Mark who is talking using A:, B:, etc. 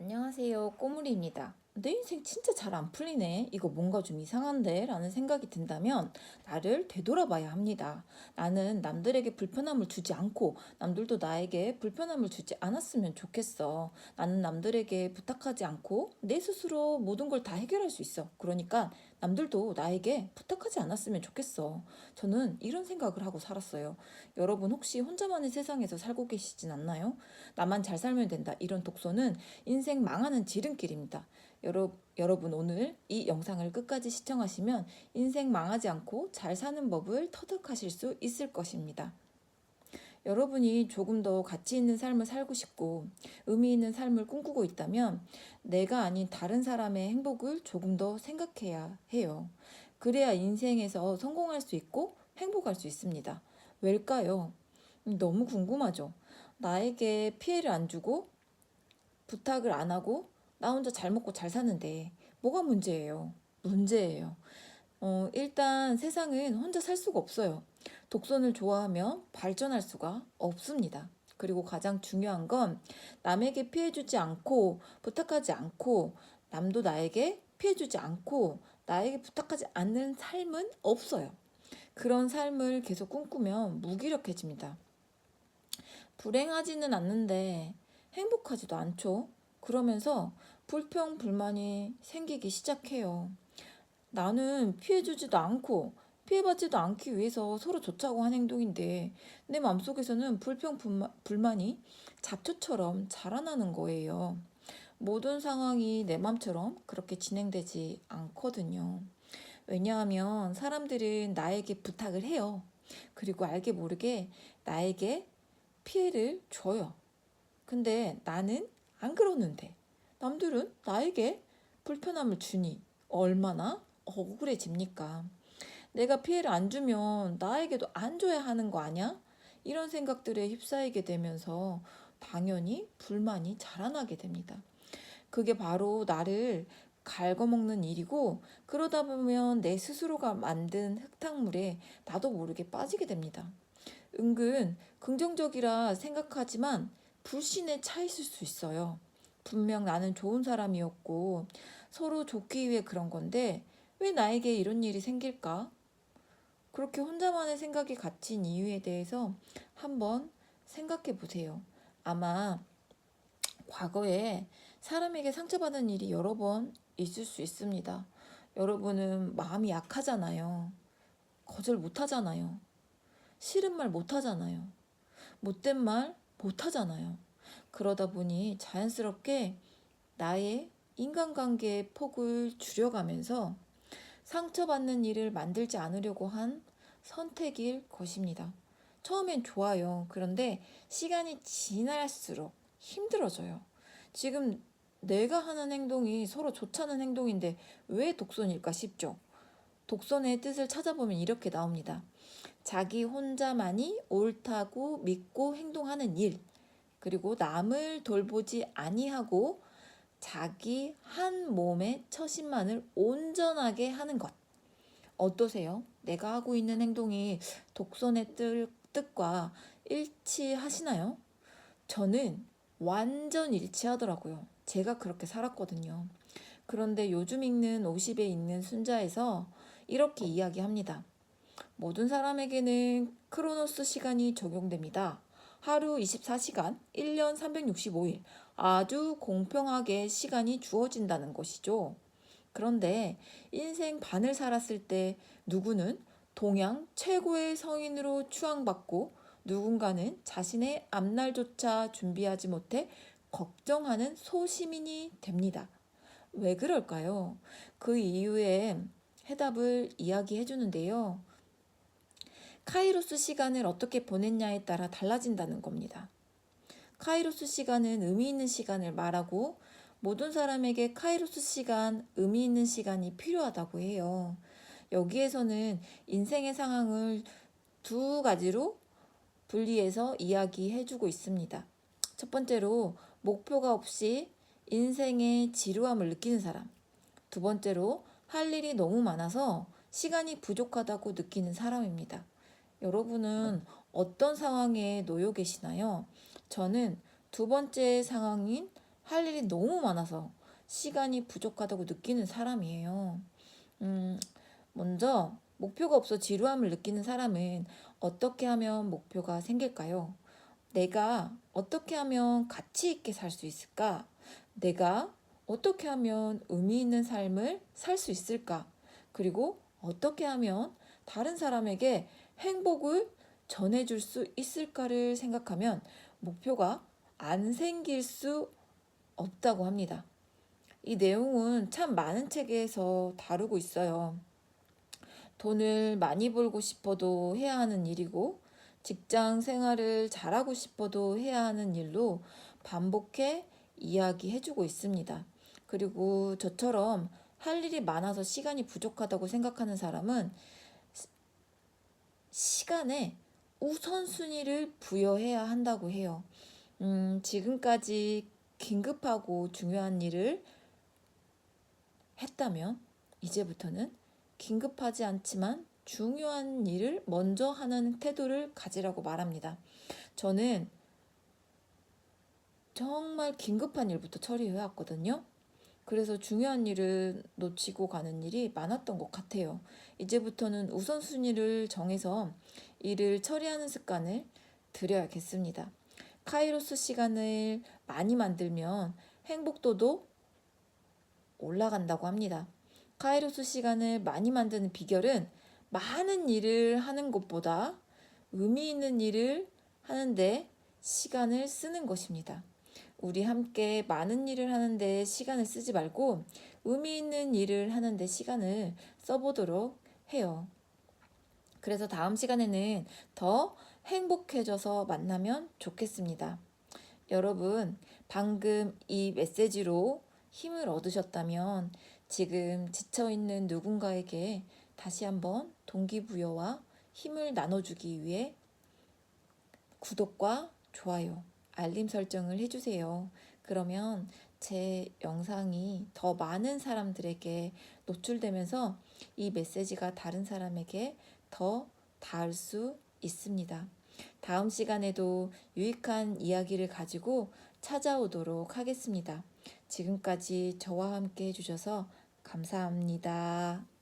A: 안녕하세요. 꼬물이입니다. 내 인생 진짜 잘 안 풀리네. 이거 뭔가 좀 이상한데? 라는 생각이 든다면 나를 되돌아봐야 합니다. 나는 남들에게 불편함을 주지 않고 남들도 나에게 불편함을 주지 않았으면 좋겠어. 나는 남들에게 부탁하지 않고 내 스스로 모든 걸 다 해결할 수 있어. 그러니까 남들도 나에게 부탁하지 않았으면 좋겠어. 저는 이런 생각을 하고 살았어요. 여러분 혹시 혼자만의 세상에서 살고 계시진 않나요? 나만 잘 살면 된다. 이런 독서는 인생 망하는 지름길입니다. 여러분 오늘 이 영상을 끝까지 시청하시면 인생 망하지 않고 잘 사는 법을 터득하실 수 있을 것입니다. 여러분이 조금 더 가치 있는 삶을 살고 싶고 의미 있는 삶을 꿈꾸고 있다면 내가 아닌 다른 사람의 행복을 조금 더 생각해야 해요. 그래야 인생에서 성공할 수 있고 행복할 수 있습니다. 왜일까요? 너무 궁금하죠? 나에게 피해를 안 주고 부탁을 안 하고 나 혼자 잘 먹고 잘 사는데 뭐가 문제예요? 문제예요. 일단 세상은 혼자 살 수가 없어요. 독선을 좋아하면 발전할 수가 없습니다. 그리고 가장 중요한 건 남에게 피해주지 않고 부탁하지 않고 남도 나에게 피해주지 않고 나에게 부탁하지 않는 삶은 없어요. 그런 삶을 계속 꿈꾸면 무기력해집니다. 불행하지는 않는데 행복하지도 않죠. 그러면서 불평불만이 생기기 시작해요. 나는 피해주지도 않고 피해받지도 않기 위해서 서로 좋자고 한 행동인데 내 마음속에서는 불평불만이 잡초처럼 자라나는 거예요. 모든 상황이 내 맘처럼 그렇게 진행되지 않거든요. 왜냐하면 사람들은 나에게 부탁을 해요. 그리고 알게 모르게 나에게 피해를 줘요. 근데 나는 안 그러는데 남들은 나에게 불편함을 주니 얼마나 억울해집니까? 내가 피해를 안 주면 나에게도 안 줘야 하는 거 아니야? 이런 생각들에 휩싸이게 되면서 당연히 불만이 자라나게 됩니다. 그게 바로 나를 갉아먹는 일이고 그러다 보면 내 스스로가 만든 흙탕물에 나도 모르게 빠지게 됩니다. 은근 긍정적이라 생각하지만 불신에 차 있을 수 있어요. 분명 나는 좋은 사람이었고 서로 좋기 위해 그런 건데 왜 나에게 이런 일이 생길까? 그렇게 혼자만의 생각이 갇힌 이유에 대해서 한번 생각해 보세요. 아마 과거에 사람에게 상처받은 일이 여러 번 있을 수 있습니다. 여러분은 마음이 약하잖아요. 거절 못 하잖아요. 싫은 말 못 하잖아요. 못된 말 못하잖아요. 그러다 보니 자연스럽게 나의 인간관계의 폭을 줄여가면서 상처받는 일을 만들지 않으려고 한 선택일 것입니다. 처음엔 좋아요. 그런데 시간이 지날수록 힘들어져요. 지금 내가 하는 행동이 서로 좋지 않은 행동인데 왜 독선일까 싶죠. 독선의 뜻을 찾아보면 이렇게 나옵니다. 자기 혼자만이 옳다고 믿고 행동하는 일, 그리고 남을 돌보지 아니하고 자기 한 몸의 처신만을 온전하게 하는 것. 어떠세요? 내가 하고 있는 행동이 독선의 뜻과 일치하시나요? 저는 완전 일치하더라고요. 제가 그렇게 살았거든요. 그런데 요즘 읽는 50에 읽는 순자에서 이렇게 이야기합니다. 모든 사람에게는 크로노스 시간이 적용됩니다. 하루 24시간, 1년 365일, 아주 공평하게 시간이 주어진다는 것이죠. 그런데 인생 반을 살았을 때 누구는 동양 최고의 성인으로 추앙받고 누군가는 자신의 앞날조차 준비하지 못해 걱정하는 소시민이 됩니다. 왜 그럴까요? 그 이유에 해답을 이야기해 주는데요. 카이로스 시간을 어떻게 보냈냐에 따라 달라진다는 겁니다. 카이로스 시간은 의미 있는 시간을 말하고 모든 사람에게 카이로스 시간, 의미 있는 시간이 필요하다고 해요. 여기에서는 인생의 상황을 두 가지로 분리해서 이야기해주고 있습니다. 첫 번째로 목표가 없이 인생의 지루함을 느끼는 사람. 두 번째로 할 일이 너무 많아서 시간이 부족하다고 느끼는 사람입니다. 여러분은 어떤 상황에 놓여 계시나요? 저는 두 번째 상황인 할 일이 너무 많아서 시간이 부족하다고 느끼는 사람이에요. 음, 먼저 목표가 없어 지루함을 느끼는 사람은 어떻게 하면 목표가 생길까요? 내가 어떻게 하면 가치 있게 살 수 있을까? 내가 어떻게 하면 의미 있는 삶을 살 수 있을까? 그리고 어떻게 하면 다른 사람에게 행복을 전해줄 수 있을까를 생각하면 목표가 안 생길 수 없다고 합니다. 이 내용은 참 많은 책에서 다루고 있어요. 돈을 많이 벌고 싶어도 해야 하는 일이고, 직장 생활을 잘하고 싶어도 해야 하는 일로 반복해 이야기해주고 있습니다. 그리고 저처럼 할 일이 많아서 시간이 부족하다고 생각하는 사람은 시간에 우선순위를 부여해야 한다고 해요. 지금까지 긴급하고 중요한 일을 했다면 이제부터는 긴급하지 않지만 중요한 일을 먼저 하는 태도를 가지라고 말합니다. 저는 정말 긴급한 일부터 처리해 왔거든요. 그래서 중요한 일을 놓치고 가는 일이 많았던 것 같아요. 이제부터는 우선순위를 정해서 일을 처리하는 습관을 들여야겠습니다. 카이로스 시간을 많이 만들면 행복도도 올라간다고 합니다. 카이로스 시간을 많이 만드는 비결은 많은 일을 하는 것보다 의미 있는 일을 하는데 시간을 쓰는 것입니다. 우리 함께 많은 일을 하는데 시간을 쓰지 말고 의미 있는 일을 하는데 시간을 써보도록 해요. 그래서 다음 시간에는 더 행복해져서 만나면 좋겠습니다. 여러분, 방금 이 메시지로 힘을 얻으셨다면 지금 지쳐있는 누군가에게 다시 한번 동기부여와 힘을 나눠주기 위해 구독과 좋아요, 알림 설정을 해주세요. 그러면 제 영상이 더 많은 사람들에게 노출되면서 이 메시지가 다른 사람에게 더 닿을 수 있습니다. 다음 시간에도 유익한 이야기를 가지고 찾아오도록 하겠습니다. 지금까지 저와 함께 해주셔서 감사합니다.